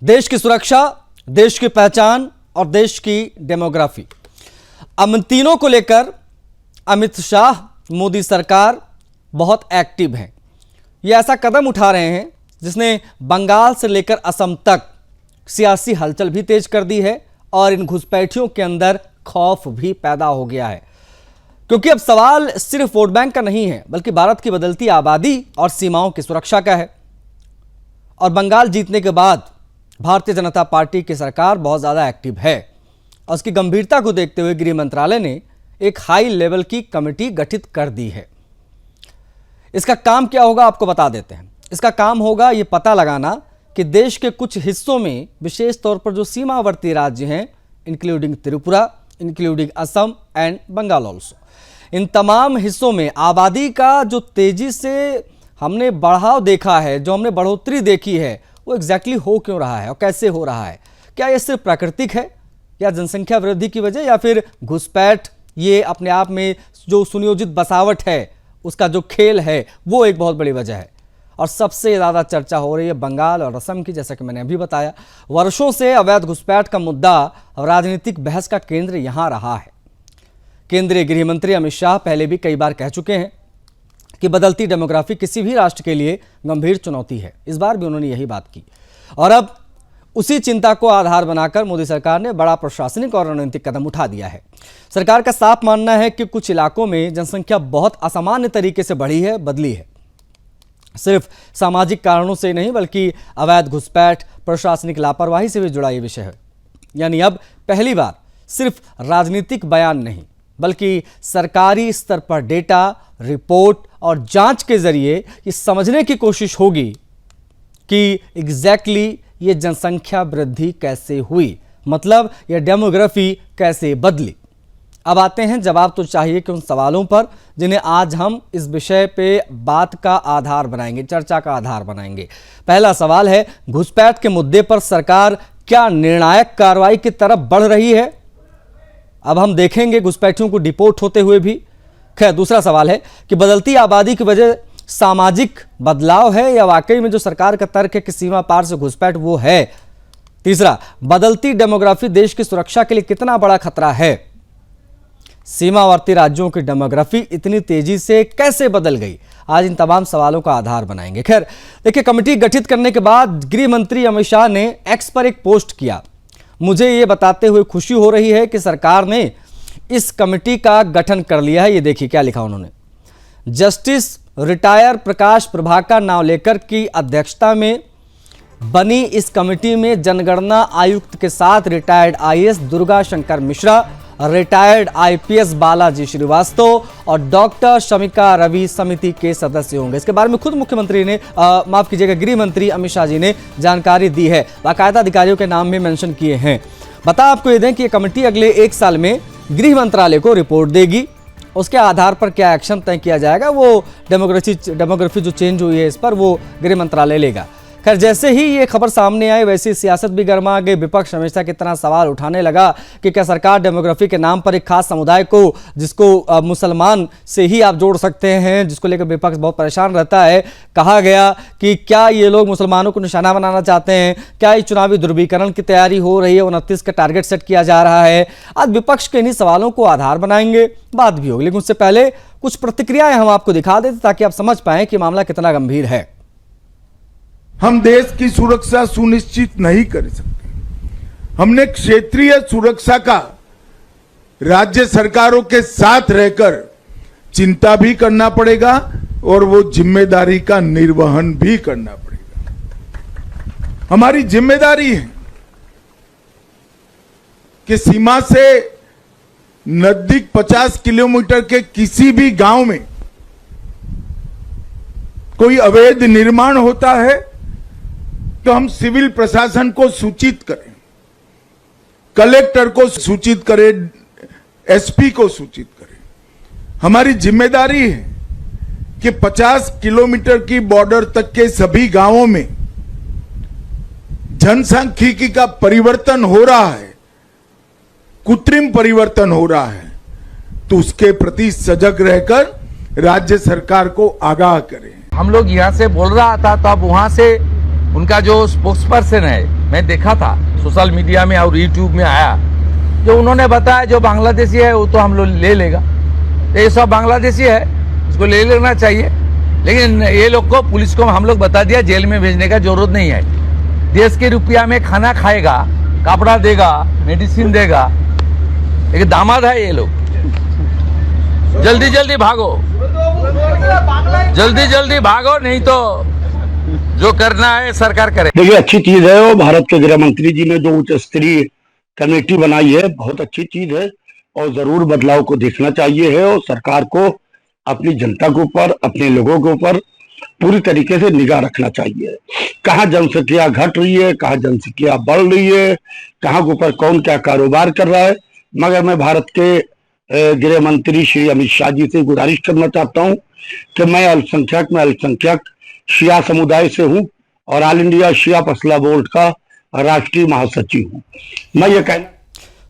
देश की सुरक्षा, देश की पहचान और देश की डेमोग्राफी, अब इन तीनों को लेकर अमित शाह, मोदी सरकार बहुत एक्टिव हैं। ये ऐसा कदम उठा रहे हैं जिसने बंगाल से लेकर असम तक सियासी हलचल भी तेज कर दी है और इन घुसपैठियों के अंदर खौफ भी पैदा हो गया है, क्योंकि अब सवाल सिर्फ वोट बैंक का नहीं है बल्कि भारत की बदलती आबादी और सीमाओं की सुरक्षा का है। और बंगाल जीतने के बाद भारतीय जनता पार्टी की सरकार बहुत ज़्यादा एक्टिव है और उसकी गंभीरता को देखते हुए गृह मंत्रालय ने एक हाई लेवल की कमेटी गठित कर दी है। इसका काम क्या होगा आपको बता देते हैं। इसका काम होगा ये पता लगाना कि देश के कुछ हिस्सों में, विशेष तौर पर जो सीमावर्ती राज्य हैं, including Tripura, including Assam and Bengal also, इन तमाम हिस्सों में आबादी का जो तेजी से हमने बढ़ाव देखा है, जो हमने बढ़ोतरी देखी है, वो एग्जैक्टली हो क्यों रहा है और कैसे हो रहा है? क्या ये सिर्फ प्राकृतिक है या जनसंख्या वृद्धि की वजह, या फिर घुसपैठ, ये अपने आप में जो सुनियोजित बसावट है उसका जो खेल है वो एक बहुत बड़ी वजह है? और सबसे ज़्यादा चर्चा हो रही है बंगाल और असम की। जैसा कि मैंने अभी बताया, वर्षों से अवैध घुसपैठ का मुद्दा राजनीतिक बहस का केंद्र यहाँ रहा है। केंद्रीय गृह मंत्री अमित शाह पहले भी कई बार कह चुके हैं कि बदलती डेमोग्राफी किसी भी राष्ट्र के लिए गंभीर चुनौती है। इस बार भी उन्होंने यही बात की और अब उसी चिंता को आधार बनाकर मोदी सरकार ने बड़ा प्रशासनिक और रणनीतिक कदम उठा दिया है। सरकार का साफ मानना है कि कुछ इलाकों में जनसंख्या बहुत असामान्य तरीके से बढ़ी है, बदली है। सिर्फ सामाजिक कारणों से नहीं बल्कि अवैध घुसपैठ, प्रशासनिक लापरवाही से भी जुड़ा ये विषय है। यानी अब पहली बार सिर्फ राजनीतिक बयान नहीं बल्कि सरकारी स्तर पर डेटा, रिपोर्ट और जांच के जरिए ये समझने की कोशिश होगी कि एग्जैक्टली ये जनसंख्या वृद्धि कैसे हुई, मतलब ये डेमोग्राफी कैसे बदली। अब आते हैं जवाब तो चाहिए कि उन सवालों पर जिन्हें आज हम इस विषय पे बात का आधार बनाएंगे, चर्चा का आधार बनाएंगे। पहला सवाल है, घुसपैठ के मुद्दे पर सरकार क्या निर्णायक कार्रवाई की तरफ बढ़ रही है? अब हम देखेंगे घुसपैठियों को डिपोर्ट होते हुए भी। खैर, दूसरा सवाल है कि बदलती आबादी की वजह सामाजिक बदलाव है या वाकई में जो सरकार का तर्क है कि सीमा पार से घुसपैठ वो है? तीसरा, बदलती डेमोग्राफी देश की सुरक्षा के लिए कितना बड़ा खतरा है? सीमावर्ती राज्यों की डेमोग्राफी इतनी तेजी से कैसे बदल गई? आज इन तमाम सवालों का आधार बनाएंगे। खैर देखिए, कमेटी गठित करने के बाद गृह मंत्री अमित शाह ने एक्स पर एक पोस्ट किया। मुझे ये बताते हुए खुशी हो रही है कि सरकार ने इस कमेटी का गठन कर लिया है। ये देखिए क्या लिखा उन्होंने। जस्टिस रिटायर प्रकाश प्रभाकर नाव लेकर की अध्यक्षता में बनी इस कमेटी में जनगणना आयुक्त के साथ retired IAS Durga Shankar Mishra, retired IPS Balaji Srivastava और डॉक्टर शमिका रवि समिति के सदस्य होंगे। इसके बारे में खुद मुख्यमंत्री ने माफ कीजिएगा, गृह मंत्री अमित शाह जी ने जानकारी दी है। बाकायदा अधिकारियों के नाम भी मेंशन किए हैं। बता आपको ये दें कि ये कमेटी अगले 1 साल में गृह मंत्रालय को रिपोर्ट देगी। उसके आधार पर क्या एक्शन तय किया जाएगा, वो डेमोग्राफी जो चेंज हुई है इस पर वो गृह मंत्रालय लेगा। खैर, जैसे ही ये खबर सामने आई वैसे सियासत भी गर्मा गई। विपक्ष हमेशा की तरह सवाल उठाने लगा कि क्या सरकार डेमोग्राफी के नाम पर एक खास समुदाय को, जिसको मुसलमान से ही आप जोड़ सकते हैं, जिसको लेकर विपक्ष बहुत परेशान रहता है, कहा गया कि क्या ये लोग मुसलमानों को निशाना बनाना चाहते हैं? क्या ये चुनावी ध्रुवीकरण की तैयारी हो रही है? 29 का टारगेट सेट किया जा रहा है। आज विपक्ष के इन्हीं सवालों को आधार बनाएंगे, बात भी होगी, लेकिन उससे पहले कुछ प्रतिक्रियाएं हम आपको दिखा देते ताकि आप समझ पाएं कि मामला कितना गंभीर है। हम देश की सुरक्षा सुनिश्चित नहीं कर सकते। हमने क्षेत्रीय सुरक्षा का राज्य सरकारों के साथ रहकर चिंता भी करना पड़ेगा और वो जिम्मेदारी का निर्वहन भी करना पड़ेगा। हमारी जिम्मेदारी है कि सीमा से नजदीक 50 किलोमीटर के किसी भी गांव में कोई अवैध निर्माण होता है तो हम सिविल प्रशासन को सूचित करें, कलेक्टर को सूचित करें, एसपी को सूचित करें। हमारी जिम्मेदारी है कि 50 किलोमीटर की बॉर्डर तक के सभी गांवों में जनसांख्यिकी का परिवर्तन हो रहा है, कृत्रिम परिवर्तन हो रहा है, तो उसके प्रति सजग रहकर राज्य सरकार को आगाह करें। हम लोग यहाँ से बोल रहा था तो अब वहां से उनका जो स्पोक्स पर्सन है, मैं देखा था सोशल मीडिया में और यूट्यूब में आया, जो उन्होंने बताया जो बांग्लादेशी है वो तो हम लोग ले लेगा, तो ये सब बांग्लादेशी है, इसको ले लेना चाहिए। लेकिन ये लोग को, पुलिस को हम लोग बता दिया जेल में भेजने का जरूरत नहीं है। देश के रुपया में खाना खाएगा, कपड़ा देगा, मेडिसिन देगा, एक दामाद है ये लोग। जल्दी जल्दी भागो, जल्दी जल्दी भागो, नहीं तो जो करना है सरकार करे। देखिए, अच्छी चीज है, और भारत के गृह मंत्री जी ने जो उच्च स्तरीय कमेटी बनाई है, बहुत अच्छी चीज है, और जरूर बदलाव को देखना चाहिए है, और सरकार को अपनी जनता के ऊपर, अपने लोगों के ऊपर पूरी तरीके से निगाह रखना चाहिए। कहाँ जनसंख्या घट रही है, कहाँ जनसंख्या बढ़ रही है, कहाँ के ऊपर कौन क्या कारोबार कर रहा है। मगर मैं भारत के गृह मंत्री श्री अमित शाह जी से गुजारिश करना चाहता हूँ कि मैं अल्पसंख्यक शिया समुदाय से हूँ, और ऑल इंडिया शिया फसला बोर्ड का राष्ट्रीय महासचिव हूँ। मैं ये कहना,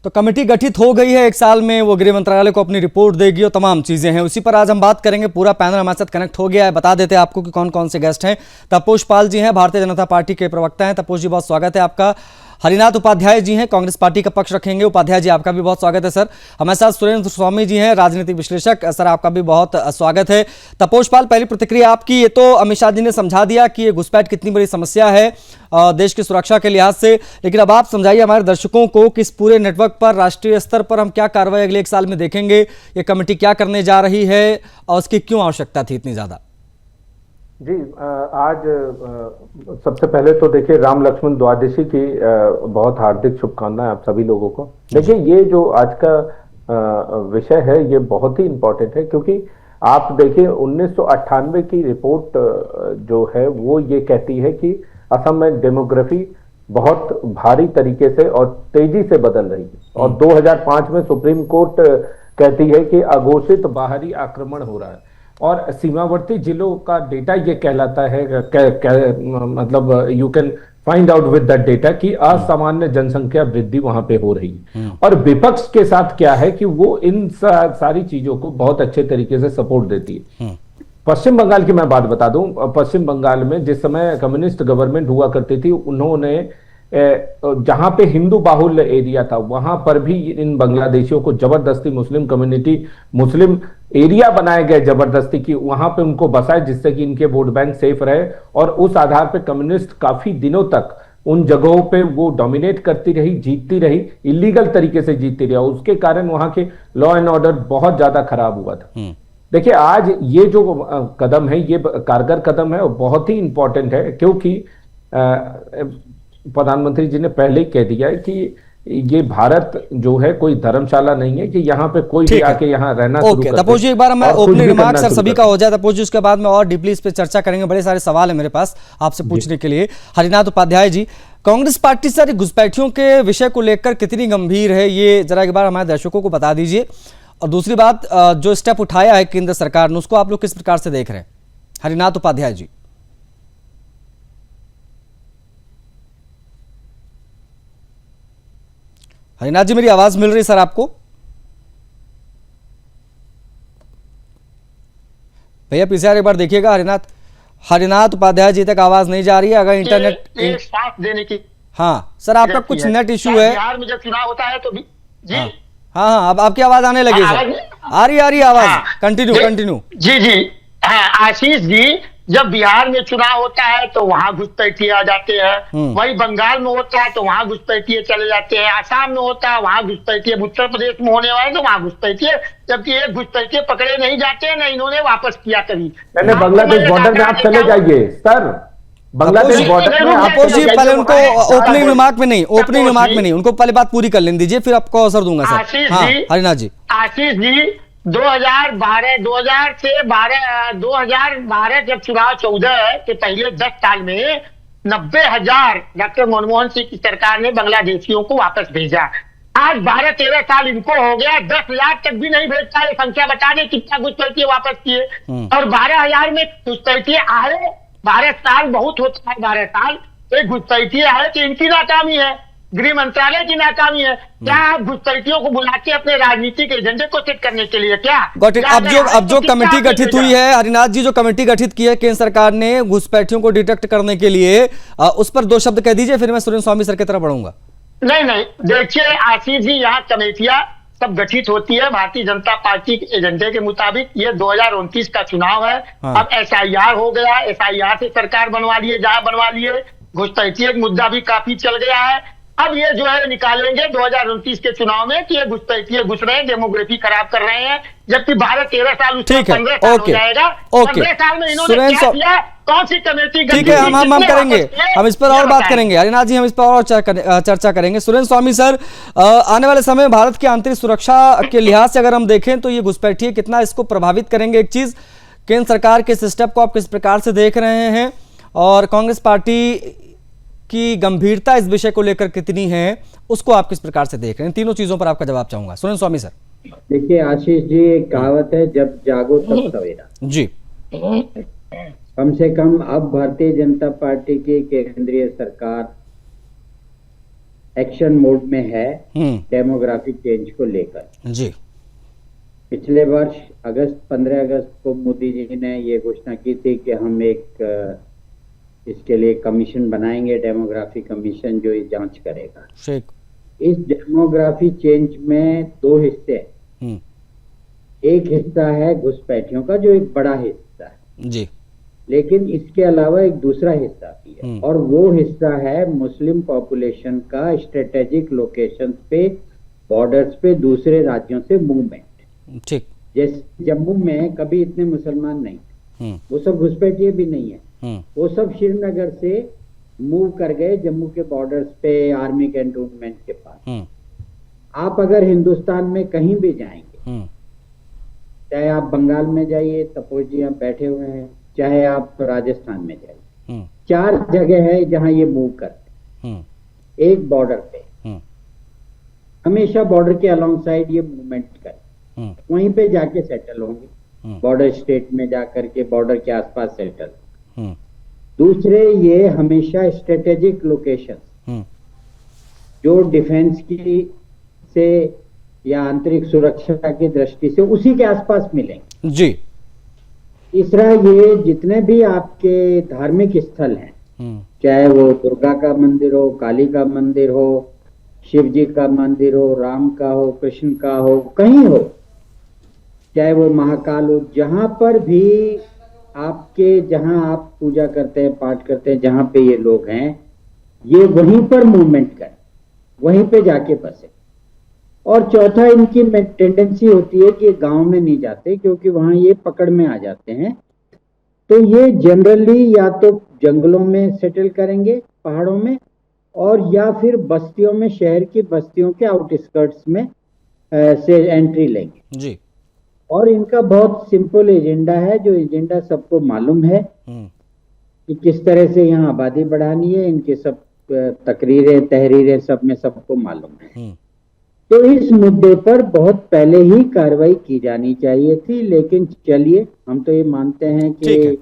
तो कमेटी गठित हो गई है, 1 साल में वो गृह मंत्रालय को अपनी रिपोर्ट देगी और तमाम चीजें हैं, उसी पर आज हम बात करेंगे। पूरा पैनल हमारे साथ कनेक्ट हो गया है, बता देते हैं आपको कि कौन कौन से गेस्ट हैं। तपोष पाल जी हैं, भारतीय जनता पार्टी के प्रवक्ता हैं। तपोष जी, बहुत स्वागत है आपका। हरिनाथ उपाध्याय जी हैं, कांग्रेस पार्टी का पक्ष रखेंगे। उपाध्याय जी, आपका भी बहुत स्वागत है सर। हमारे साथ सुरेंद्र स्वामी जी हैं, राजनीतिक विश्लेषक। सर, आपका भी बहुत स्वागत है। तपोष पाल, पहली प्रतिक्रिया आपकी। ये तो अमित शाह जी ने समझा दिया कि ये घुसपैठ कितनी बड़ी समस्या है देश की सुरक्षा के लिहाज से, लेकिन अब आप समझाइए हमारे दर्शकों को कि इस पूरे नेटवर्क पर, राष्ट्रीय स्तर पर हम क्या कार्रवाई अगले 1 साल में देखेंगे, ये कमेटी क्या करने जा रही है और उसकी क्यों आवश्यकता थी इतनी ज्यादा। जी, आज सबसे पहले तो देखिए, राम लक्ष्मण द्वादशी की बहुत हार्दिक शुभकामनाएं आप सभी लोगों को। देखिए, ये जो आज का विषय है ये बहुत ही इम्पोर्टेंट है, क्योंकि आप देखिए 1998 की रिपोर्ट जो है वो ये कहती है कि असम में डेमोग्राफी बहुत भारी तरीके से और तेजी से बदल रही है, और 2005 में सुप्रीम कोर्ट कहती है कि अघोषित बाहरी आक्रमण हो रहा है, और सीमावर्ती जिलों का डेटा ये कहलाता है, मतलब you can find out with that data कि असामान्य जनसंख्या वृद्धि वहां पे हो रही है। और विपक्ष के साथ क्या है कि वो इन सारी चीजों को बहुत अच्छे तरीके से सपोर्ट देती है। पश्चिम बंगाल की मैं बात बता दूं, पश्चिम बंगाल में जिस समय कम्युनिस्ट गवर्नमेंट हुआ करती थी, उन्होंने जहां पे हिंदू बाहुल्य एरिया था वहां पर भी इन बांग्लादेशियों को जबरदस्ती मुस्लिम एरिया बनाए गए जबरदस्ती की, वहां पे उनको बसाए जिससे कि इनके वोट बैंक सेफ रहे, और उस आधार पे कम्युनिस्ट काफी दिनों तक उन जगहों पे वो डोमिनेट करती रही, जीतती रही, इलीगल तरीके से जीतती रही, उसके कारण वहां के लॉ एंड ऑर्डर बहुत ज्यादा खराब हुआ था। देखिए, आज ये जो कदम है ये कारगर कदम है और बहुत ही इंपॉर्टेंट है, क्योंकि प्रधानमंत्री जी ने पहले ही कह दिया है कि ये भारत जो है कोई धर्मशाला नहीं है कि यहाँ पे कोई भी आके यहाँ रहना शुरू कर दे। तपोष जी, एक बार मैं ओपनिंग रिमार्क सर सभी का हो जाए, तपोष जी, उसके बाद में और डीपली इस पे चर्चा करेंगे। बड़े सारे सवाल है मेरे पास आपसे पूछने के लिए। हरिनाथ उपाध्याय जी, कांग्रेस पार्टी सर घुसपैठियों के विषय को लेकर कितनी गंभीर है, ये जरा एक बार हमारे दर्शकों को बता दीजिए। और दूसरी बात, जो स्टेप उठाया है केंद्र सरकार ने, उसको आप लोग किस प्रकार से देख रहे हैं? हरिनाथ उपाध्याय जी। हरिनाथ जी, मेरी आवाज मिल रही सर आपको? भैया पीसीआर एक बार देखिएगा। हरिनाथ उपाध्याय जी तक आवाज नहीं जा रही है। अगर इंटरनेट साथ देने की, हाँ सर, आपका कुछ नेट इश्यू है। बिहार में जब चुनाव होता है तो भी जी, हाँ, अब आपकी आवाज आने लगी सर। आ रही आवाज। कंटिन्यू। जी हाँ, आशीष जी, जब बिहार में चुनाव होता है तो वहां घुसपैठिए आ जाते हैं, वही बंगाल में होता है तो वहां घुसपैठिए चले जाते हैं, आसाम में होता है वहां घुसपैठिए, उत्तर प्रदेश में होने वाले तो वहां घुसपैठिए, जबकि एक घुसपैठिए पकड़े नहीं जाते हैं, न इन्होंने वापस किया कभी। बांग्लादेश बॉर्डर में आप चले जाइए सर, बांग्लादेश बॉर्डर में। तपोष जी, पहले उनको ओपनिंग रिमार्क में नहीं, उनको पहले बात पूरी कर लेने दीजिए, फिर आपको अवसर दूंगा सर। आशीष हाँ, जी, हरिनाथ जी। आशीष जी, 2012 जब चुनाव 14 के पहले 10 साल में 90,000 डॉक्टर मनमोहन सिंह की सरकार ने बांग्लादेशियों को वापस भेजा। आज 12-13 साल इनको हो गया, 10 लाख तक भी नहीं भेज पाए। संख्या बता दें कितना घुसपैठिए वापस किए, और 12,000 में घुसपैठिए आए। 12 साल बहुत होता है, 12 साल एक घुसपैठिए आए तो इनकी नाकामी है। गृह मंत्रालय की नाकामी है। क्या आप घुसपैठियों को बुला के अपने राजनीतिक एजेंडे को सेट करने के लिए क्या? Got it. अब जो कमेटी गठित हुई है हरिनाथ जी, जो कमेटी गठित की है केंद्र सरकार ने घुसपैठियों को डिटेक्ट करने के लिए, उस पर दो शब्द कह दीजिए, फिर मैं सुरेंद्र स्वामी सर की तरफ बढ़ूंगा। नहीं, देखिए आशीष जी, यहाँ कमेटियां सब गठित होती है भारतीय जनता पार्टी के एजेंडे के मुताबिक। ये 2029 का चुनाव है। हाँ। अब SIR हो गया, SIR से सरकार बनवा लिए। घुसपैठिए एक मुद्दा भी काफी चल गया है। अब ये जो है निकालेंगे 2029 के चुनाव में कि ये घुसपैठिए घुस रहे हैं, डेमोग्राफी खराब कर रहे हैं, जबकि 12-13 साल उसमें 15 साल हो जाएगा। 15 साल में इन्होंने क्या किया? कौन सी कमेटी? ठीक है, हम करेंगे, हम इस पर और बात करेंगे हरिनाथ जी, हम इस पर और चर्चा करेंगे। सुरेंद्र स्वामी सर, आने वाले समय में भारत की आंतरिक सुरक्षा के लिहाज से अगर हम देखें तो ये घुसपैठिए कितना इसको प्रभावित करेंगे? एक चीज, केंद्र सरकार के इस स्टेप को आप किस प्रकार से देख रहे हैं और कांग्रेस पार्टी की गंभीरता इस विषय को लेकर कितनी है, उसको आप किस प्रकार से देख रहे हैं? तीनों चीजों पर आपका जवाब चाहूंगा। सुरेंद्र स्वामी सर। देखिए आशीष जी, एक कहावत है, जब जागो तब सवेरा। जी। कम से कम अब भारतीय जनता पार्टी की केंद्रीय सरकार एक्शन मोड में है डेमोग्राफिक चेंज को लेकर। जी। पिछले वर्ष 15 अगस्त को मोदी जी ने ये घोषणा की थी कि हम एक इसके लिए कमीशन बनाएंगे, डेमोग्राफी कमीशन, जो ये जांच करेगा। इस डेमोग्राफी चेंज में दो हिस्से हैं। एक हिस्सा है घुसपैठियों का, जो एक बड़ा हिस्सा है जी, लेकिन इसके अलावा एक दूसरा हिस्सा भी है, और वो हिस्सा है मुस्लिम पॉपुलेशन का स्ट्रेटेजिक लोकेशन पे, बॉर्डर्स पे दूसरे राज्यों से मूवमेंट। ठीक। जैसे जम्मू में कभी इतने मुसलमान नहीं, वो सब घुसपैठिए भी नहीं है, वो सब श्रीनगर से मूव कर गए जम्मू के बॉर्डर्स पे, आर्मी कैंटोनमेंट के पास। आप अगर हिंदुस्तान में कहीं भी जाएंगे, चाहे आप बंगाल में जाइए, तपोज जी आप बैठे हुए हैं, चाहे आप राजस्थान में जाइए, 4 जगह है जहां ये मूव करते हैं। एक बॉर्डर पे, हमेशा बॉर्डर के अलोंग साइड ये मूवमेंट करें, वहीं पे जाके सेटल होंगे, बॉर्डर स्टेट में जाकर के बॉर्डर के आसपास सेटल। दूसरे, ये हमेशा स्ट्रेटेजिक लोकेशन जो डिफेंस की से या आंतरिक सुरक्षा की दृष्टि से उसी के आसपास मिलेंगे। जी। तीसरा, ये जितने भी आपके धार्मिक स्थल हैं, चाहे वो दुर्गा का मंदिर हो, काली का मंदिर हो, शिव जी का मंदिर हो, राम का हो, कृष्ण का हो, कहीं हो, चाहे वो महाकाल हो, जहां पर भी आपके, जहां आप पूजा करते हैं, पाठ करते हैं, जहां पे ये लोग हैं, ये वहीं पर मूवमेंट करें, वहीं पे जाके बसे। और चौथा, इनकी टेंडेंसी होती है कि गांव में नहीं जाते, क्योंकि वहां ये पकड़ में आ जाते हैं, तो ये जनरली या तो जंगलों में सेटल करेंगे, पहाड़ों में, और या फिर बस्तियों में, शहर की बस्तियों के आउटस्कर्ट्स में से एंट्री लेंगे। जी। और इनका बहुत सिंपल एजेंडा है, जो एजेंडा सबको मालूम है कि किस तरह से यहाँ आबादी बढ़ानी है। इनके सब तकरीरें, तहरीरें, सब में सबको मालूम है। तो इस मुद्दे पर बहुत पहले ही कार्रवाई की जानी चाहिए थी, लेकिन चलिए, हम तो ये मानते हैं कि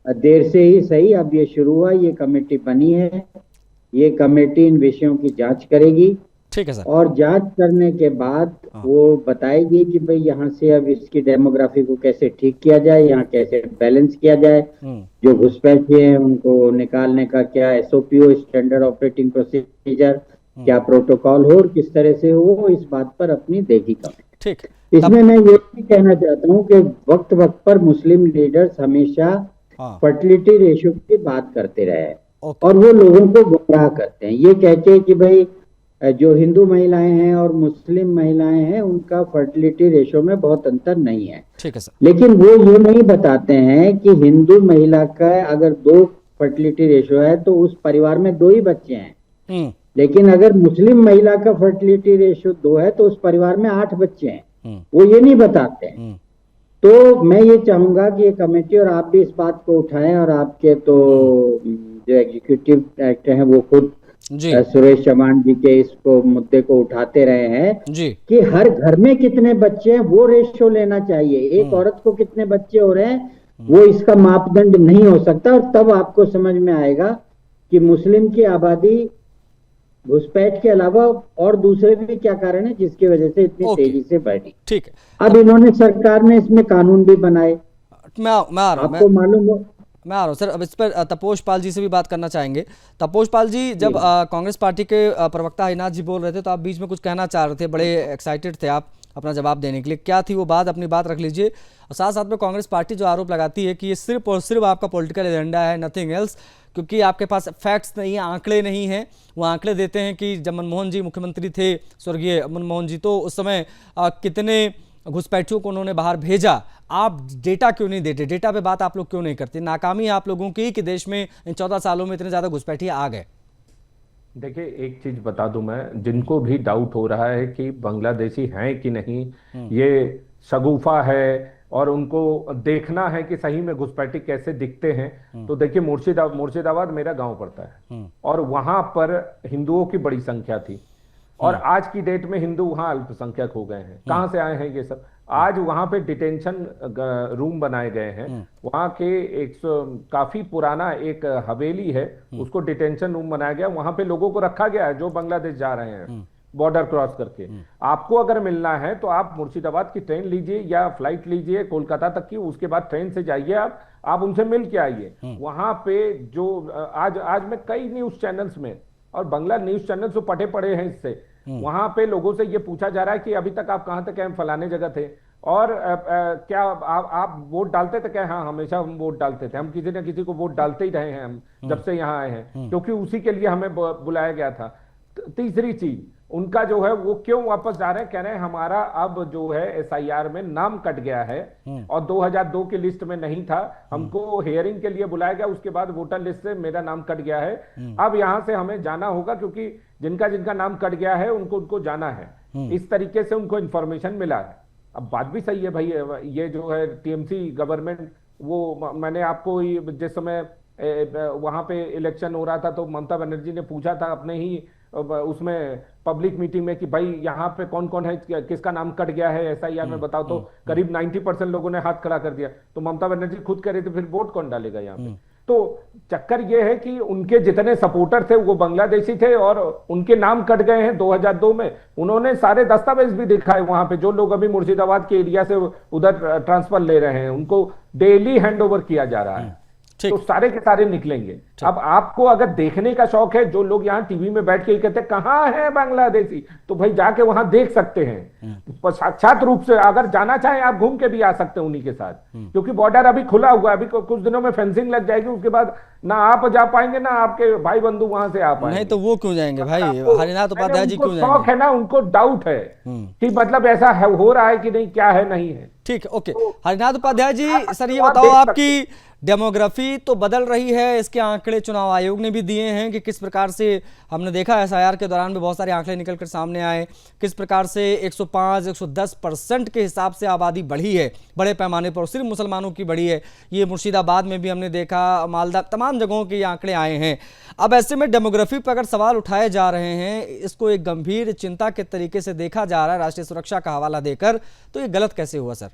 देर से ही सही, अब ये शुरू हुआ, ये कमेटी बनी है, ये कमेटी इन विषयों की जांच करेगी। ठीक है सर। और जांच करने के बाद वो बताएगी कि भाई यहाँ से अब इसकी डेमोग्राफी को कैसे ठीक किया जाए, यहाँ कैसे बैलेंस किया जाए, जो घुसपैठिए हैं उनको निकालने का क्या SOP हो, स्टैंडर्ड ऑपरेटिंग प्रोसीजर, क्या प्रोटोकॉल हो, और किस तरह से हो, इस बात पर अपनी देगी कमेटी। ठीक। इसमें मैं ये भी कहना चाहता हूँ कि वक्त वक्त पर मुस्लिम लीडर्स हमेशा फर्टिलिटी रेशियो की बात करते रहे, और वो लोगों को गुमराह करते हैं, ये कहते कि भाई जो हिंदू महिलाएं हैं और मुस्लिम महिलाएं हैं, उनका फर्टिलिटी रेशो में बहुत अंतर नहीं है। ठीक है सर। लेकिन वो ये नहीं बताते हैं कि हिंदू महिला का अगर 2 फर्टिलिटी रेशो है तो उस परिवार में 2 ही बच्चे हैं, लेकिन अगर मुस्लिम महिला का फर्टिलिटी रेशो 2 है तो उस परिवार में 8 बच्चे हैं, वो ये नहीं बताते हैं। तो मैं ये चाहूंगा कि ये कमेटी और आप भी इस बात को उठाएं, और आपके तो जो एग्जीक्यूटिव डायरेक्टर हैं वो खुद सुरेश चौहान जी के इसको मुद्दे को उठाते रहे हैं जी, कि हर घर में कितने बच्चे हैं वो रेशियो लेना चाहिए। एक औरत को कितने बच्चे हो रहे हैं वो इसका मापदंड नहीं हो सकता, और तब आपको समझ में आएगा कि मुस्लिम की आबादी घुसपैठ के अलावा और दूसरे भी क्या कारण है जिसकी वजह से इतनी ओके। तेजी से बढ़ी। ठीक है, अब इन्होंने सरकार ने इसमें कानून भी बनाए, मैं आ रहा हूँ आपको मालूम हो। मैं आ रहा हूँ सर। अब इस पर तपोष पाल जी से भी बात करना चाहेंगे। तपोष पाल जी, जब कांग्रेस पार्टी के प्रवक्ता हरिनाथ जी बोल रहे थे तो आप बीच में कुछ कहना चाह रहे थे, बड़े एक्साइटेड थे आप अपना जवाब देने के लिए, क्या थी वो बात? अपनी बात रख लीजिए। और साथ साथ में कांग्रेस पार्टी जो आरोप लगाती है कि ये सिर्फ और सिर्फ आपका पॉलिटिकल एजेंडा है, नथिंग एल्स, क्योंकि आपके पास फैक्ट्स नहीं है, आंकड़े नहीं हैं। वो आंकड़े देते हैं कि जब मनमोहन जी मुख्यमंत्री थे, स्वर्गीय मनमोहन जी, तो उस समय कितने घुसपैठियों को उन्होंने बाहर भेजा। आप डेटा क्यों नहीं देते? डेटा पे बात आप लोग क्यों नहीं करते? नाकामी है आप लोगों की कि देश में इन 14 सालों में इतने ज्यादा घुसपैठिए आ गए। देखिए, एक चीज बता दूं मैं, जिनको भी डाउट हो रहा है कि बांग्लादेशी हैं कि नहीं, ये शगुफा है और उनको देखना है कि सही में घुसपैठी कैसे दिखते हैं, तो देखिए मुर्शिदाबाद मेरा गांव पड़ता है और वहां पर हिंदुओं की बड़ी संख्या थी और आज की डेट में हिंदू वहां अल्पसंख्यक हो गए हैं। कहां से आए हैं ये सब? आज वहां पे डिटेंशन रूम बनाए गए हैं। वहां के काफी पुराना एक हवेली है, उसको डिटेंशन रूम बनाया गया। वहां पे लोगों को रखा गया है जो बांग्लादेश जा रहे हैं बॉर्डर क्रॉस करके। आपको अगर मिलना है तो आप मुर्शिदाबाद की ट्रेन लीजिए या फ्लाइट लीजिए कोलकाता तक की, उसके बाद ट्रेन से जाइए, आप उनसे मिल के आइए। वहां पे जो आज मैं कई न्यूज चैनल्स में और बांग्ला न्यूज चैनल तो पटे पड़े हैं इससे, वहां पे लोगों से ये पूछा जा रहा है कि अभी तक आप कहां तक हैं? फलाने जगह थे। और क्या आप वोट डालते थे क्या? हाँ, हमेशा हम वोट डालते थे, हम किसी न किसी को वोट डालते ही रहे हैं हम जब से यहाँ आए हैं, क्योंकि उसी के लिए हमें बुलाया गया था। तीसरी चीज, उनका जो है वो क्यों वापस जा रहे हैं? कह रहे हैं हमारा अब जो है एसआईआर में नाम कट गया है और 2002 की लिस्ट में नहीं था, हमको हियरिंग के लिए बुलाया गया, उसके बाद वोटर लिस्ट से मेरा नाम कट गया है। अब यहां से हमें जाना होगा क्योंकि जिनका जिनका नाम कट गया है उनको जाना है। इस तरीके से उनको इंफॉर्मेशन मिला है। अब बात भी सही है भाई, ये जो है टीएमसी गवर्नमेंट, वो मैंने आपको जिस समय वहां पे इलेक्शन हो रहा था तो ममता बनर्जी ने पूछा था अपने ही उसमें पब्लिक मीटिंग में कि भाई यहाँ पे कौन कौन है, किसका नाम कट गया है एसआईआर में बताओ, तो करीब 90% लोगों ने हाथ खड़ा कर दिया। तो ममता बनर्जी खुद कह रही थी फिर वोट कौन डालेगा यहाँ पे? तो चक्कर ये है कि उनके जितने सपोर्टर थे वो बांग्लादेशी थे और उनके नाम कट गए हैं 2002 में। उन्होंने सारे दस्तावेज भी दिखाए वहां पे, जो लोग अभी मुर्शिदाबाद के एरिया से उधर ट्रांसफर ले रहे हैं उनको डेली हैंडओवर किया जा रहा है। तो सारे के सारे निकलेंगे। अब आपको अगर देखने का शौक है, जो लोग यहाँ टीवी में बैठ के कहते हैं कहाँ है बांग्लादेशी, तो भाई जाके वहां देख सकते हैं साक्षात रूप से। अगर जाना चाहें आप घूम के भी आ सकते हैं उन्हीं के साथ, क्योंकि बॉर्डर अभी खुला हुआ है। अभी कुछ दिनों में फेंसिंग लग जाएगी, उसके बाद ना आप जा पाएंगे ना आपके भाई बंधु वहां से आ पाएंगे। नहीं तो वो क्यों जाएंगे भाई? हरिनाथ उपाध्याय जी क्यों जाएंगे? शौक है ना, उनको डाउट है कि मतलब ऐसा हो रहा है कि नहीं, क्या है नहीं है। ठीक है, ओके। हरिनाथ उपाध्याय जी, सर ये बताओ, आपकी डेमोग्राफी तो बदल रही है, इसके आंकड़े चुनाव आयोग ने भी दिए हैं कि किस प्रकार से, हमने देखा एसआईआर के दौरान भी बहुत सारे आंकड़े निकलकर सामने आए, किस प्रकार से 105-110% के हिसाब से आबादी बढ़ी है बड़े पैमाने पर, सिर्फ मुसलमानों की बढ़ी है। ये मुर्शिदाबाद में भी हमने देखा, मालदा, तमाम जगहों के ये आंकड़े आए हैं। अब ऐसे में डेमोग्राफी पर अगर सवाल उठाए जा रहे हैं, इसको एक गंभीर चिंता के तरीके से देखा जा रहा है राष्ट्रीय सुरक्षा का हवाला देकर, तो ये गलत कैसे हुआ सर?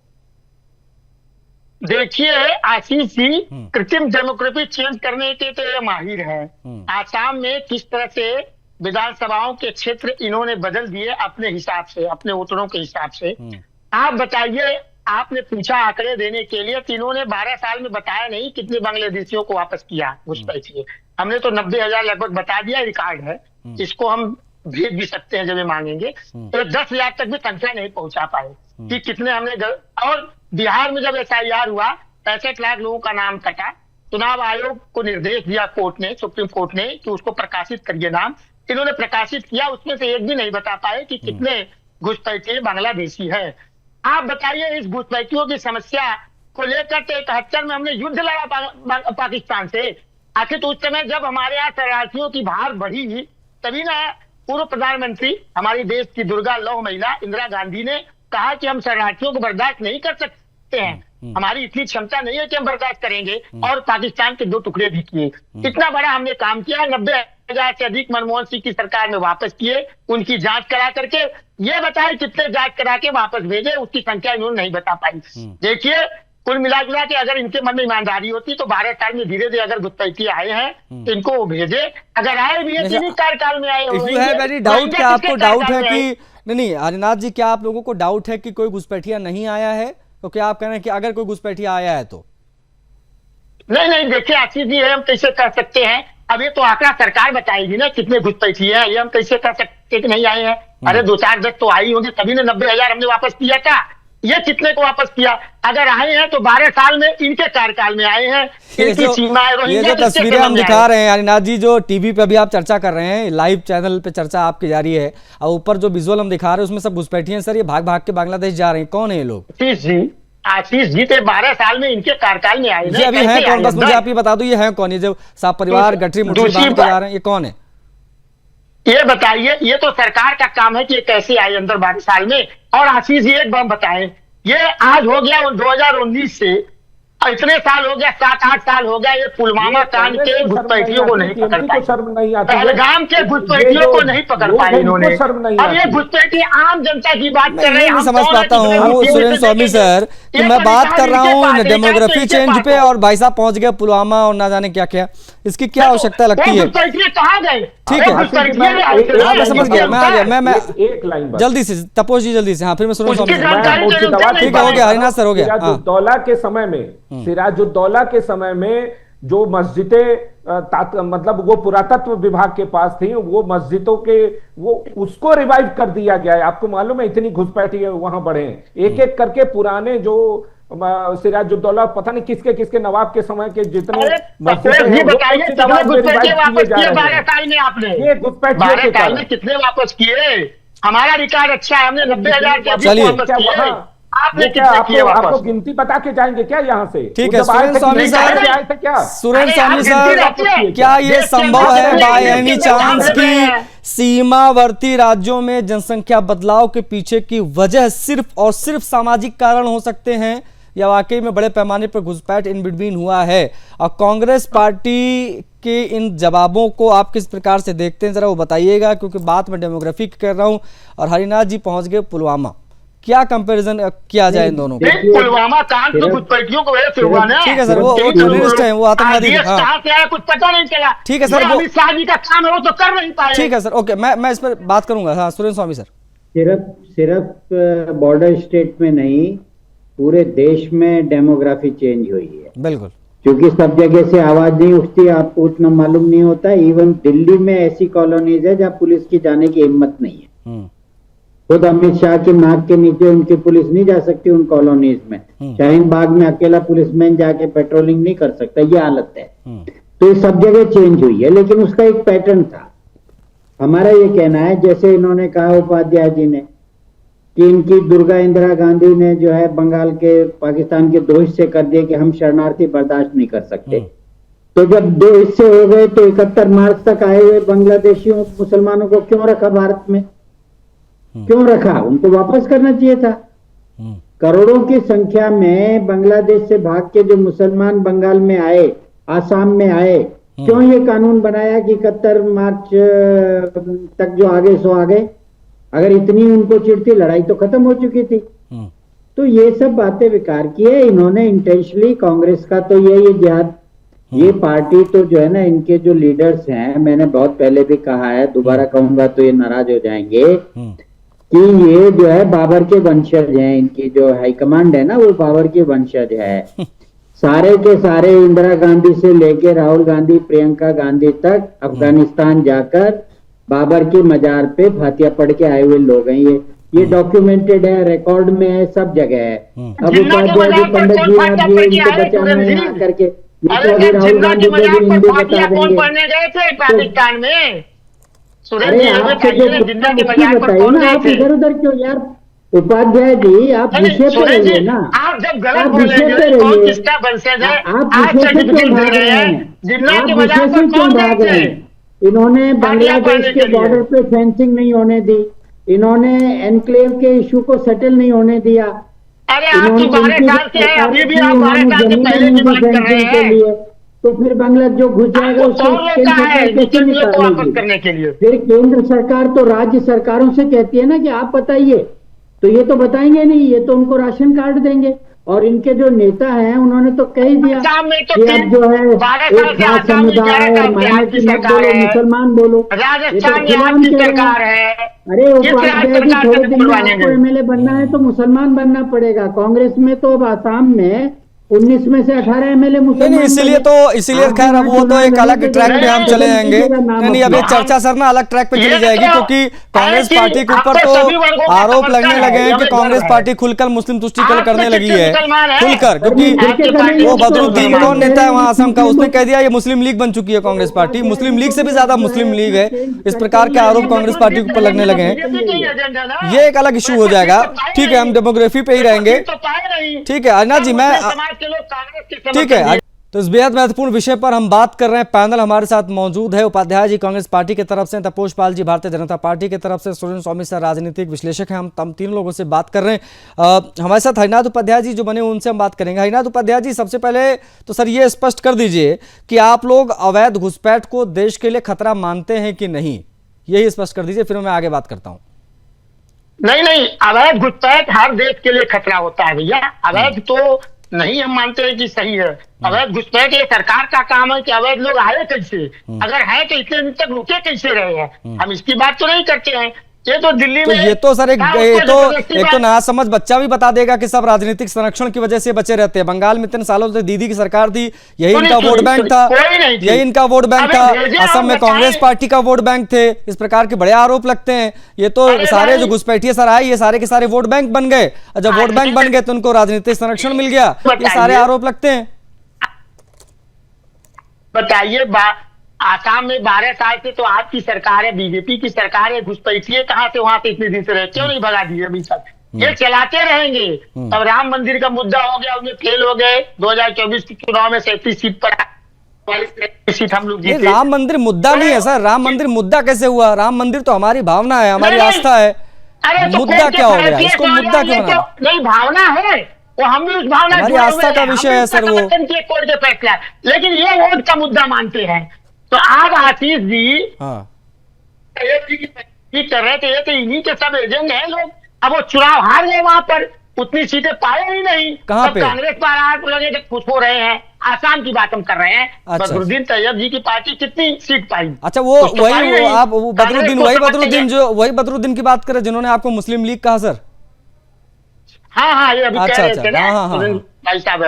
देखिए आशीष जी, कृत्रिम डेमोग्राफी चेंज करने के तो ये माहिर है। आसाम में किस तरह से विधानसभाओं के क्षेत्र इन्होंने बदल दिए अपने हिसाब से, अपने वोटरों के हिसाब से। आप बताइए, आपने पूछा आंकड़े देने के लिए, तो इन्होंने 12 साल में बताया नहीं कितने बांग्लादेशियों को वापस किया घुसपैठिए। हमने तो 90,000 लगभग बता दिया, रिकॉर्ड है, इसको हम भेज भी सकते हैं जब ये मांगेंगे। तो 10,000 तक भी संख्या नहीं पहुंचा पाए कि कितने हमने। और बिहार में जब एसआईआर हुआ, 65 लाख लोगों का नाम कटा, चुनाव आयोग को निर्देश दिया कोर्ट ने, सुप्रीम कोर्ट ने, कि उसको प्रकाशित करिए नाम। इन्होंने प्रकाशित किया, उसमें से एक भी नहीं बता पाए कि कितने घुसपैठिए बांग्लादेशी है। आप बताइए, इस घुसपैठियों की समस्या को लेकर 71 में हमने युद्ध लड़ा पाकिस्तान से। आखिर तो उस समय जब हमारे यहाँ शरणार्थियों की भार बढ़ी, तभी ना पूर्व प्रधानमंत्री, हमारी देश की दुर्गा लौह महिला इंदिरा गांधी ने कहा कि हम शरणार्थियों को बर्दाश्त नहीं कर सकते हैं, हमारी इतनी क्षमता नहीं है कि हम बर्दाश्त करेंगे, और पाकिस्तान के 2 टुकड़े भी किए। इतना बड़ा हमने काम किया। 90,000 से अधिक मनमोहन सिंह की सरकार में वापस किए, उनकी जांच करा करके। ये बताए कितने जांच करा के वापस भेजे, उसकी संख्या इन्होंने नहीं बता पाई। देखिए, कुल मिला जुला के अगर इनके मन में ईमानदारी होती तो 12 साल में धीरे धीरे अगर घुसपैठी आए हैं तो इनको वो भेजे, अगर आए भी है 3 कार्यकाल में आए if you have any doubt, क्या आपको डाउट है कि नहीं हरिनाथ जी, क्या आप लोगों को डाउट है कि कोई घुसपैठिया नहीं आया है? तो क्या आप कह रहे हैं कि अगर कोई घुसपैठिया आया है तो? नहीं देखिए आशीष जी, हम कैसे कर सकते हैं? अब ये तो आंकड़ा सरकार बताएगी ना कितने घुसपैठिए हैं, ये हम कैसे कर सकते कि नहीं आए हैं? अरे 2-4 10 तो आई होंगे, तभी ने 90,000 हमने वापस किया था। ये कितने को वापस किया? अगर आए हैं तो 12 साल में इनके कार्यकाल में आए हैं। ये जो तस्वीरें हम दिखा रहे हैं हरिनाथ जी, जो टीवी पे अभी आप चर्चा कर रहे हैं, लाइव चैनल पे चर्चा आपकी जारी है, और ऊपर जो विजुअल हम दिखा रहे हैं उसमें सब घुसपैठिए हैं सर, ये भाग भाग के बांग्लादेश जा रहे हैं। कौन है ये लोग? आशीष जी थे 12 साल में इनके कार्यकाल में आए। ये अभी है कौन? बस मुझे आप ये बता दो, ये है कौन? ये जो सब परिवार गठरी मुठरी बांध के जा रहे हैं, ये कौन है? ये बताइए, ये तो सरकार का काम है कि ये कैसे आए अंदर 12 साल में। और आशीष जी एक बात बताएं, ये आज हो गया 2019 से इतने साल हो गया, 7-8 साल हो गया, ये पुलवामा कांड के घुसपैठियों को नहीं पकड़ पाए, पहलगाम के घुसपैठियों को नहीं पकड़ पाए इन्होंने। अब ये घुसपैठी आम जनता की बात कर रहे हैं। मैं समझ पाता हूँ सुरेंद्र स्वामी सर कि मैं बात कर रहा हूँ डेमोग्राफी चेंज पे, और भाई साहब पहुंच गए पुलवामा और ना जाने क्या क्या, इसकी क्या आवश्यकता लगती है? कहाँ गए? ठीक है, मैं समझ गया, मैं आ गया, मैं एक लाइन जल्दी से तपोज जी जल्दी से। हाँ, फिर मैं सुरेंद्र स्वामी ठीक है, हो गया हरिनाथ सर, हो गया। सिराजुद्दौला के समय में, सिराजुद्दौला के समय में जो मस्जिदें मतलब वो पुरातत्व विभाग के पास थी, वो मस्जिदों के वो उसको रिवाइव कर दिया गया है। आपको मालूम है इतनी घुसपैठी वहां बढ़े हैं, एक एक करके पुराने जो सिराजुद्दौला पता नहीं किसके किसके नवाब के समय के जितने मस्जिदें हैं, कितने वापस किए? हमारा रिकॉर्ड अच्छा है, हमने 90,000 चलिए आपने आपको गिनती बता के जाएंगे क्या यहाँ से? ठीक है सुरेंद्र स्वामी सर, सुरेंद्र स्वामी सर, क्या ये संभव है बाय एनी चांस कि सीमावर्ती राज्यों में जनसंख्या बदलाव के पीछे की वजह सिर्फ और सिर्फ सामाजिक कारण हो सकते हैं, या वाकई में बड़े पैमाने पर घुसपैठ इन बिटवीन हुआ है? और कांग्रेस पार्टी के इन जवाबों को आप किस प्रकार से देखते हैं, जरा वो बताइएगा, क्योंकि बात मैं डेमोग्राफी की कर रहा हूं और हरिनाथ जी पहुंच गए पुलवामा। क्या कंपैरिजन किया जाए इन दोनों को? पुलवामा कांड तो घुसपैठियों को वजह से हुआ ना। ठीक है सर, वो टेररिस्ट हैं, वो आतंकवादी हैं। कहां से आया कुछ पता नहीं चला। ठीक है सर, अमित शाह जी का काम है, वो तो कर नहीं पाए। ठीक है सर, ओके, मैं इस पर बात करूंगा। हाँ सुरेंद्र स्वामी सर, सिर्फ बॉर्डर स्टेट में नहीं, पूरे देश में डेमोग्राफी चेंज हुई है। बिल्कुल, क्योंकि सब जगह से आवाज नहीं उठती, आपको उतना मालूम नहीं होता। इवन दिल्ली में ऐसी कॉलोनीज है जहाँ पुलिस की जाने की हिम्मत नहीं है। खुद अमित शाह की नाक के नीचे उनकी पुलिस नहीं जा सकती उन कॉलोनीज में। शाहीन बाग में अकेला पुलिसमैन जाके पेट्रोलिंग नहीं कर सकता, ये हालत है। तो ये सब जगह चेंज हुई है, लेकिन उसका एक पैटर्न था। हमारा ये कहना है, जैसे इन्होंने कहा उपाध्याय जी ने कि इनकी दुर्गा इंदिरा गांधी ने जो है बंगाल के पाकिस्तान के 2 हिस्से कर दिए कि हम शरणार्थी बर्दाश्त नहीं कर सकते। तो जब 2 हिस्से हो गए तो 71 मार्च तक आए हुए बांग्लादेशियों मुसलमानों को क्यों रखा भारत में? क्यों रखा? उनको वापस करना चाहिए था। करोड़ों की संख्या में बांग्लादेश से भाग के जो मुसलमान बंगाल में आए, आसाम में आए, क्यों ये कानून बनाया कि 71 मार्च तक जो आगे सो आगे? अगर इतनी उनको चिढ़ थी, लड़ाई तो खत्म हो चुकी थी। तो ये सब बातें बेकार की है इन्होंने इंटेंशनली। कांग्रेस का तो ये जिहाद, ये पार्टी तो जो है ना, इनके जो लीडर्स हैं, मैंने बहुत पहले भी कहा है, दोबारा कहूंगा तो ये नाराज हो जाएंगे कि ये जो है बाबर के वंशज हैं। इनकी जो हाईकमांड है ना, वो बाबर के वंशज है। सारे के सारे इंदिरा गांधी से लेके राहुल गांधी, प्रियंका गांधी तक अफगानिस्तान जाकर बाबर की मजार पे फातिया पढ़ के आए हुए लोग हैं। ये डॉक्यूमेंटेड है, रिकॉर्ड में है, सब जगह है। अब उपाध्याय जी, पंडित जी, आप ये इनको बचाना है करके, राहुल गांधी को भी हिंदी बता देंगे। पाकिस्तान में अरे आपसे जो बताइए ना, आप इधर उधर क्यों यार? उपाध्याय जी, आप विषय पे रहिए ना। आप जब गलत बोल रहे हैं, कौन किसका वंशज है? आप सर्टिफिकेट दे रहे हैं, जिन्ना के मजार पर कौन देते हैं? इन्होंने बांग्लादेश के बॉर्डर पे फेंसिंग नहीं होने दी, इन्होंने एनक्लेव के इशू को सेटल नहीं होने दिया। अरे आप तो 12 साल से हैं, अभी भी आप 12 साल से पहले की बात कर रहे हैं। तो फिर बांग्लादेश जो घुस जाएगा उसको वापस करने के लिए फिर केंद्र सरकार तो राज्य सरकारों से कहती है ना कि आप बताइए, तो ये तो बताएंगे नहीं, ये तो उनको राशन कार्ड देंगे। और इनके जो नेता हैं उन्होंने तो कह ही दिया आसाम में तो कि अब जो है 12 साल एक से खास आसाम में समुदाय क्या और माइनॉरिटी मत सरकार बोलो, है, मुसलमान बोलो। ये तो राजस्थान खुलेआम यहाँ की कह रहे हैं। सरकार है। अरे किस उपाध्याय जी, सरकार थोड़े से दिन में बुलवाएंगे? आपको एमएलए बनना है तो मुसलमान बनना पड़ेगा। कांग्रेस में तो अब आसाम में 19 में से 18 एमएलए मुसलमान नहीं, इसीलिए आप खैर अब वो तो चुनाव एक अलग लड़ने के ट्रैक पे हम नहीं, चले जाएंगे। नहीं, अब ये अपना। चर्चा सर ना अलग ट्रैक पे चली ये जाएगी, तो क्योंकि कांग्रेस ऐसी पार्टी के ऊपर आपको सभी तो वर्गों का आरोप समर्थन लगने है, लगे हैं ये कि हमें कांग्रेस गर्व है। पार्टी खुलकर मुस्लिम तुष्टीकरण आप करने तो लगी कितने है, मुसलमान हैं? खुलकर, क्योंकि आपकी पार्टी वो कितने बदरुद्दीन मुसलमान कौन हैं? नेता है वहां असम का, उसने कह दिया ये मुस्लिम लीग बन चुकी है कांग्रेस पार्टी, मुस्लिम लीग से भी ज्यादा मुस्लिम लीग है। इस प्रकार के आरोप कांग्रेस पार्टी के ऊपर लगने लगे हैं। बीजेपी का ही एजेंडा ना। ये एक अलग इशू हो जाएगा। ठीक है, हम डेमोग्राफी पे ही रहेंगे। तो पाए नहीं। ठीक है अरनाथ जी, मैं मुस्लिम समाज के लोग कांग्रेस के समर्थन ठीक है, दिए। तो इस बेहद महत्वपूर्ण विषय पर हम बात कर रहे हैं। पैनल हमारे साथ मौजूद है, उपाध्याय जी कांग्रेस पार्टी की तरफ से, तपोष पाल जी भारतीय जनता पार्टी की तरफ से, सुरेंद्र स्वामी सर राजनीतिक विश्लेषक हैं। हम तीन लोगों से बात कर रहे हैं। हमारे साथ हरिनाथ उपाध्याय जी जो बने उनसे हम बात करेंगे। हरिनाथ उपाध्याय जी, सबसे पहले तो सर ये स्पष्ट कर दीजिए कि आप लोग अवैध घुसपैठ को देश के लिए खतरा मानते हैं कि नहीं, यही स्पष्ट कर दीजिए, फिर मैं आगे बात करता हूँ। नहीं, अवैध घुसपैठ हर देश के लिए खतरा होता है भैया। अवैध तो नहीं हम मानते हैं कि सही है। अवैध घुसपैठ ये सरकार का काम है कि अवैध लोग आए कैसे, अगर है तो इतने दिन तक रुके कैसे रहे हैं, हम इसकी बात तो नहीं करते हैं। ये तो दिल्ली तो में ये तो सर एक जबरदस्ती ना समझ बच्चा भी बता देगा कि सब राजनीतिक संरक्षण की वजह से बचे रहते हैं। बंगाल में इतने सालों से दीदी की सरकार थी, यही इनका वोट बैंक था, यही इनका वोट बैंक था। असम में कांग्रेस पार्टी का वोट बैंक थे। इस प्रकार के बड़े आरोप लगते हैं। ये तो सारे जो घुसपैठिए सर आए, ये सारे के सारे वोट बैंक बन गए, और जब वोट बैंक बन गए तो उनको राजनीतिक संरक्षण मिल गया। ये सारे आरोप लगते हैं। बताइए, आसाम में 12 साल से तो आपकी सरकार है, बीजेपी की सरकार है, घुसपैठिए कहां से वहां से इतने दिन से रहे, क्यों नहीं भगा दिए अभी तक? ये चलाते रहेंगे। तब राम मंदिर का मुद्दा हो गया, उसमें फेल हो गए। 2024 के चुनाव में 37 सीट पर 40 सीट हम लोग जीते। राम मंदिर मुद्दा नहीं है सर। राम मंदिर मुद्दा कैसे हुआ? राम मंदिर तो हमारी भावना है, हमारी आस्था है। अरे तो मुद्दा क्या हो गया? इसको मुद्दा क्यों बना? नहीं, भावना है, वो हम भी उस भावना हमारी आस्था का विषय है सर वो। कोर्ट के फैसला, लेकिन ये वोट का मुद्दा मानते हैं। तो आप आशीष जी कर रहे थे, ये तो इन्हीं के सब एजेंट हैं लोग। अब वो चुनाव हार गए, वहां पर उतनी सीटें पाए ही नहीं। कहां पे? कांग्रेस पर आरोप लगे थे, खुश हो रहे हैं। आसाम की बात हम कर रहे हैं। अच्छा। बदरुद्दीन तैयब जी की पार्टी कितनी सीट पाई? अच्छा, वो वही बदरुद्दीन की बात करें जिन्होंने आपको मुस्लिम लीग कहा सर? हाँ, ये अभी कह रहे थे ना हाँ। भाई साहब,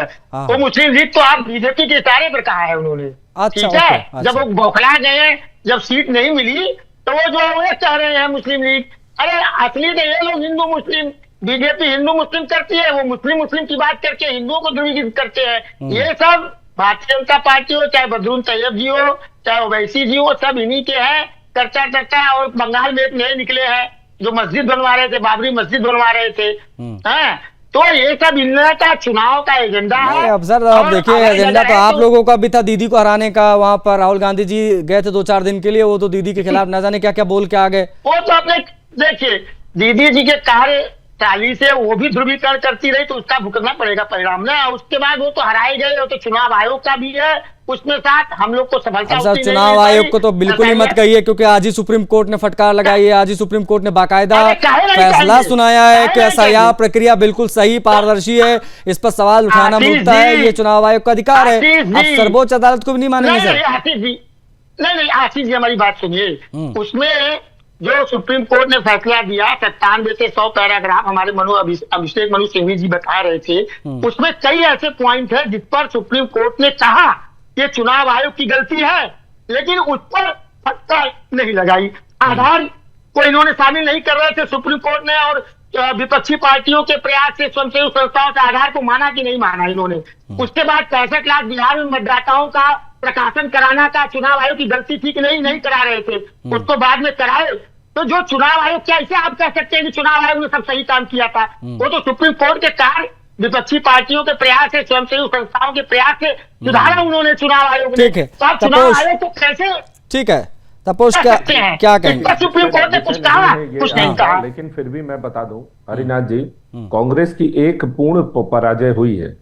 वो मुस्लिम लीग तो आप बीजेपी के इशारे पर कहा है उन्होंने। अच्छा, ठीक है, अच्छा। जब वो बौखला गए, जब सीट नहीं मिली तो वो जो है वो कह रहे हैं मुस्लिम लीग। अरे असली तो ये लोग हिंदू मुस्लिम, बीजेपी हिंदू मुस्लिम करती है, वो मुस्लिम की बात करके हिंदुओं को ध्रुवीकृत करते हैं। ये सब भारतीय जनता पार्टी हो, चाहे बदरुद्दीन तैयब जी हो, चाहे ओवैसी जी हो, सब इन्हीं के हैं। चर्चा और बंगाल में एक नए निकले हैं जो मस्जिद बनवा रहे थे, बाबरी मस्जिद बनवा रहे थे। तो ये सब इनका का चुनाव का एजेंडा है। अब सर आप देखिए, एजेंडा तो आप लोगों का भी था दीदी को हराने का। वहां पर राहुल गांधी जी गए थे 2-4 दिन के लिए, वो तो दीदी के खिलाफ न जाने क्या क्या बोल के आ गए। वो तो अपने देखिए, दीदी जी के कार्यशैली से वो भी ध्रुवीकरण करती रही, तो उसका भुगतना पड़ेगा परिणाम ना। उसके बाद वो तो हराए गए, वो तो चुनाव आयोग का भी है उसमें साथ, हम लोग को सफलता। सर चुनाव आयोग को तो बिल्कुल ही मत कहिए, क्योंकि आज ही सुप्रीम कोर्ट ने फटकार लगाई है। आज ही सुप्रीम कोर्ट ने बाकायदा फैसला सुनाया है कि एसआईआर प्रक्रिया बिल्कुल सही पारदर्शी है। इस पर सवाल उठाना मुद्दा है, ये चुनाव आयोग का अधिकार है। आप सर्वोच्च अदालत को भी नहीं मानेंगे सर? आशीष जी, नहीं आशीष जी, हमारी बात सुनिए। उसमें जो सुप्रीम कोर्ट ने फैसला दिया 97 से 100 पैराग्राफ, हमारे अभिषेक मनु सिंघवी जी बता रहे थे, उसमें कई ऐसे पॉइंट है जिस पर सुप्रीम कोर्ट ने कहा ये चुनाव आयोग की गलती है, लेकिन उस पर फटकार नहीं लगाई। आधार को इन्होंने शामिल नहीं कर रहे थे सुप्रीम कोर्ट ने, और विपक्षी पार्टियों के प्रयास से स्वयंसेवी संस्थाओं से आधार को माना कि नहीं माना इन्होंने। उसके बाद 65 लाख बिहार में मतदाताओं का प्रकाशन कराना का चुनाव आयोग की गलती थी कि नहीं करा रहे थे, उसको बाद में कराए। तो जो चुनाव आयोग, कैसे आप कह सकते हैं कि चुनाव आयोग ने सब सही काम किया था? वो तो सुप्रीम कोर्ट के कार्य, विपक्षी पार्टियों के प्रयास से, स्वयंसेवी संस्थाओं के प्रयास से सुधारा उन्होंने चुनाव आयोग ने। ठीक है, तो आप चुनाव आयोग को कैसे ठीक है तपोष क्या कहेंगे? सुप्रीम कोर्ट ने कुछ कहा, कुछ नहीं कहा। लेकिन फिर भी मैं बता दूं हरिनाथ जी, कांग्रेस की एक पूर्ण पराजय हुई है।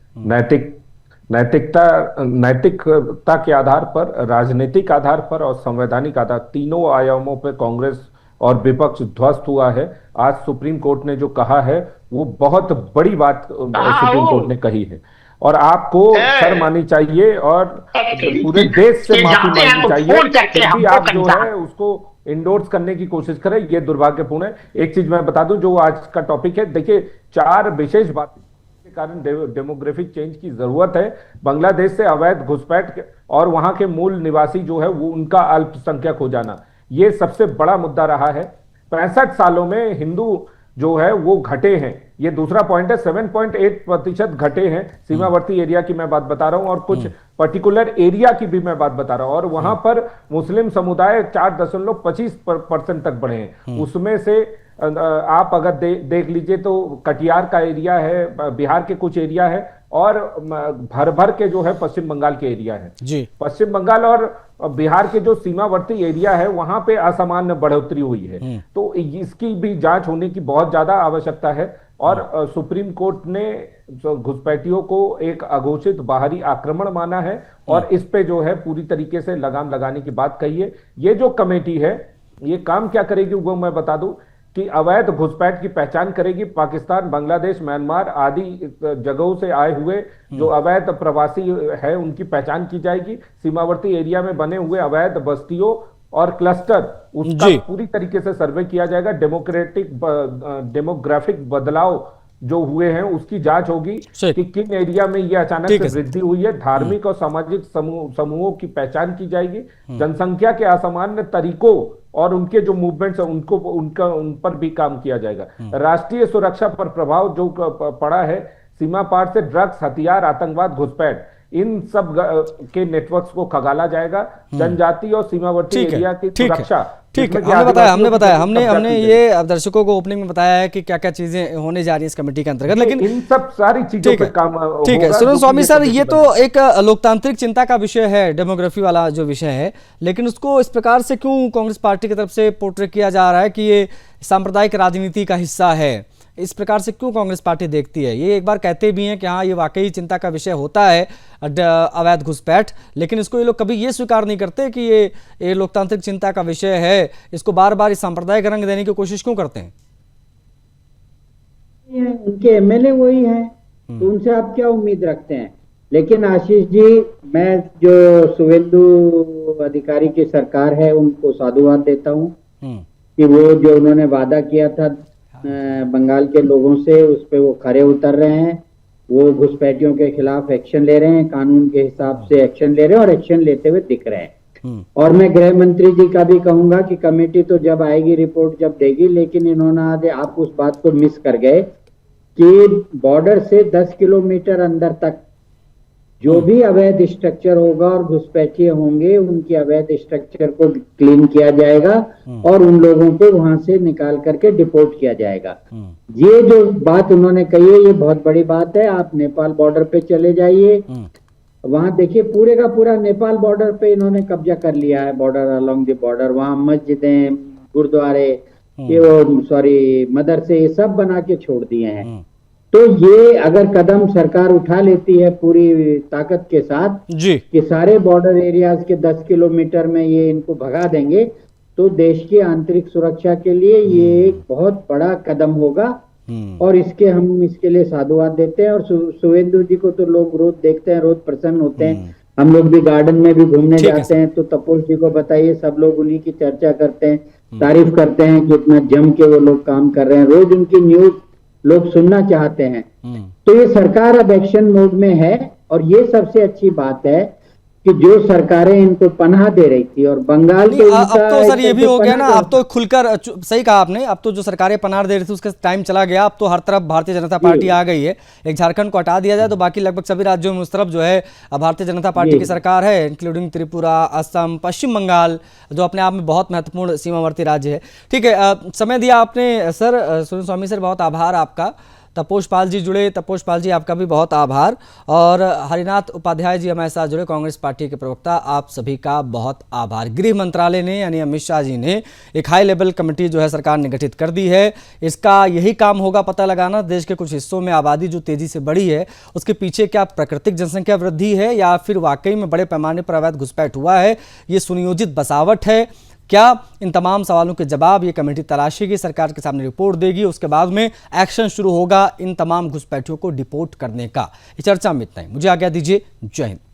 नैतिकता के आधार पर, राजनीतिक आधार पर और संवैधानिक आधार, तीनों आयामों पर कांग्रेस और विपक्ष ध्वस्त हुआ है। आज सुप्रीम कोर्ट ने जो कहा है वो बहुत बड़ी बात सुप्रीम कोर्ट ने कही है, और आपको शर्म आनी चाहिए और पूरे देश से माफी मांगनी चाहिए। फिर भी आप जो है उसको इंडोर्स करने की कोशिश करें, ये दुर्भाग्यपूर्ण है। एक चीज मैं बता दूं जो आज का टॉपिक है, देखिए 4 विशेष बातें के कारण डेमोग्राफिक चेंज की जरूरत है। बांग्लादेश से अवैध घुसपैठ और वहां के मूल निवासी जो है वो उनका अल्पसंख्यक हो जाना, ये सबसे बड़ा मुद्दा रहा है। 65 सालों में हिंदू जो है वो घटे हैं, ये दूसरा पॉइंट है। 7.8% घटे हैं। सीमावर्ती एरिया की मैं बात बता रहा हूं और कुछ पर्टिकुलर एरिया की भी मैं बात बता रहा हूं, और वहां पर मुस्लिम समुदाय 4.25% तक बढ़े हैं। उसमें से आप अगर देख लीजिए तो कटिहार का एरिया है, बिहार के कुछ एरिया है, और भर के जो है पश्चिम बंगाल के एरिया है जी। पश्चिम बंगाल और बिहार के जो सीमावर्ती एरिया है वहां पे असामान्य बढ़ोतरी हुई है, तो इसकी भी जांच होने की बहुत ज्यादा आवश्यकता है। और सुप्रीम कोर्ट ने घुसपैठियों को एक अघोषित बाहरी आक्रमण माना है और इस पे जो है पूरी तरीके से लगाम लगाने की बात कही है। ये जो कमेटी है ये काम क्या करेगी वो मैं बता दूं कि अवैध घुसपैठ की पहचान करेगी। पाकिस्तान, बांग्लादेश, म्यांमार आदि जगहों से आए हुए जो अवैध प्रवासी है उनकी पहचान की जाएगी। सीमावर्ती एरिया में बने हुए अवैध बस्तियों और क्लस्टर उसका पूरी तरीके से सर्वे किया जाएगा। डेमोग्राफिक बदलाव जो हुए हैं उसकी जांच होगी कि किन एरिया में ये अचानक से वृद्धि हुई है। धार्मिक और सामाजिक समूहों की पहचान की जाएगी। जनसंख्या के असामान्य तरीकों और उनके जो मूवमेंट्स है उन पर भी काम किया जाएगा। राष्ट्रीय सुरक्षा पर प्रभाव जो पड़ा है, सीमा पार से ड्रग्स, हथियार, आतंकवाद, घुसपैठ, इन सब के नेटवर्क्स को खगाला जाएगा। जनजाति और सीमावर्ती एरिया की सुरक्षा, ठीक है, हमने ये दर्शकों को ओपनिंग में बताया है कि क्या क्या चीजें होने जा रही है इस कमेटी के अंतर्गत, लेकिन इन सब सारी चीजों पे काम ठीक है। सुरेंद्र स्वामी सर, ये तो एक लोकतांत्रिक चिंता का विषय है, डेमोग्राफी वाला जो विषय है, लेकिन उसको इस प्रकार से क्यों कांग्रेस पार्टी की तरफ से पोर्ट्रे किया जा रहा है कि ये सांप्रदायिक राजनीति का हिस्सा है? इस प्रकार से क्यों कांग्रेस पार्टी देखती है? ये एक बार कहते भी हैं कि हाँ ये वाकई चिंता का विषय होता है अवैध घुसपैठ, लेकिन इसको ये लोग कभी ये स्वीकार नहीं करते कि ये लोकतांत्रिक चिंता का विषय है। इसको बार बार इस सांप्रदायिक रंग देने की कोशिश क्यों करते हैं? उनके एमएलए वही हैं, तो उनसे आप क्या उम्मीद रखते हैं? लेकिन आशीष जी, मैं जो शुभेंदु अधिकारी की सरकार है उनको साधुवाद देता हूँ कि वो जो उन्होंने वादा किया था बंगाल के लोगों से, उस पे वो खरे उतर रहे हैं। वो घुसपैठियों के खिलाफ एक्शन ले रहे हैं, कानून के हिसाब से एक्शन ले रहे हैं और एक्शन लेते हुए दिख रहे हैं। और मैं गृह मंत्री जी का भी कहूंगा कि कमेटी तो जब आएगी, रिपोर्ट जब देगी, लेकिन इन्होंने आप उस बात को मिस कर गए कि बॉर्डर से 10 किलोमीटर अंदर तक जो भी अवैध स्ट्रक्चर होगा और घुसपैठिए होंगे, उनकी अवैध स्ट्रक्चर को क्लीन किया जाएगा और उन लोगों को वहां से निकाल करके डिपोर्ट किया जाएगा। ये जो बात उन्होंने कही है ये बहुत बड़ी बात है। आप नेपाल बॉर्डर पे चले जाइए, वहां देखिए पूरे का पूरा नेपाल बॉर्डर पे इन्होंने कब्जा कर लिया है। बॉर्डर अलोंग द बॉर्डर, वहां मस्जिदें, गुरुद्वारे, ये वो सॉरी मदरसे, ये सब बना के छोड़ दिए हैं। तो ये अगर कदम सरकार उठा लेती है पूरी ताकत के साथ जी कि सारे बॉर्डर एरियाज के 10 किलोमीटर में ये इनको भगा देंगे, तो देश की आंतरिक सुरक्षा के लिए ये एक बहुत बड़ा कदम होगा और हम इसके लिए साधुवाद देते हैं। और शुभेंदु जी को तो लोग रोज देखते हैं, रोज प्रसन्न होते हैं। हम लोग भी गार्डन में भी घूमने जाते हैं तो तपोष जी को बताइए, सब लोग उन्हीं की चर्चा करते हैं, तारीफ करते हैं कि इतना जम के वो लोग काम कर रहे हैं। रोज उनकी न्यूज लोग सुनना चाहते हैं। तो ये सरकार अब एक्शन मोड में है और ये सबसे अच्छी बात है कि जो सरकारें इनको पनाह दे रही थी और बंगाल के अब तो सर ये भी हो गया ना, अब तो खुलकर, सही कहा आपने, अब तो जो सरकारें पनाह दे रही थी उसका टाइम चला गया। अब तो हर तरफ भारतीय जनता पार्टी आ गई है। एक झारखंड को हटा दिया जाए तो बाकी लगभग सभी राज्यों में उस तरफ जो है भारतीय जनता पार्टी की सरकार है, इंक्लूडिंग त्रिपुरा, असम, पश्चिम बंगाल, जो अपने आप में बहुत महत्वपूर्ण सीमावर्ती राज्य है। ठीक है, समय दिया आपने सर। सुरेंद्र स्वामी सर, बहुत आभार आपका। तपोष पाल जी जुड़े, तपोष पाल जी आपका भी बहुत आभार। और हरिनाथ उपाध्याय जी हमारे साथ जुड़े, कांग्रेस पार्टी के प्रवक्ता, आप सभी का बहुत आभार। गृह मंत्रालय ने यानी अमित शाह जी ने एक हाई लेवल कमेटी जो है सरकार ने गठित कर दी है। इसका यही काम होगा पता लगाना देश के कुछ हिस्सों में आबादी जो तेजी से बढ़ी है उसके पीछे क्या प्राकृतिक जनसंख्या वृद्धि है या फिर वाकई में बड़े पैमाने पर अवैध घुसपैठ हुआ है, ये सुनियोजित बसावट है, क्या इन तमाम सवालों के जवाब ये कमेटी तलाशेगी, सरकार के सामने रिपोर्ट देगी, उसके बाद में एक्शन शुरू होगा इन तमाम घुसपैठियों को डिपोर्ट करने का। इस चर्चा में इतना ही, मुझे आज्ञा दीजिए। जय हिंद।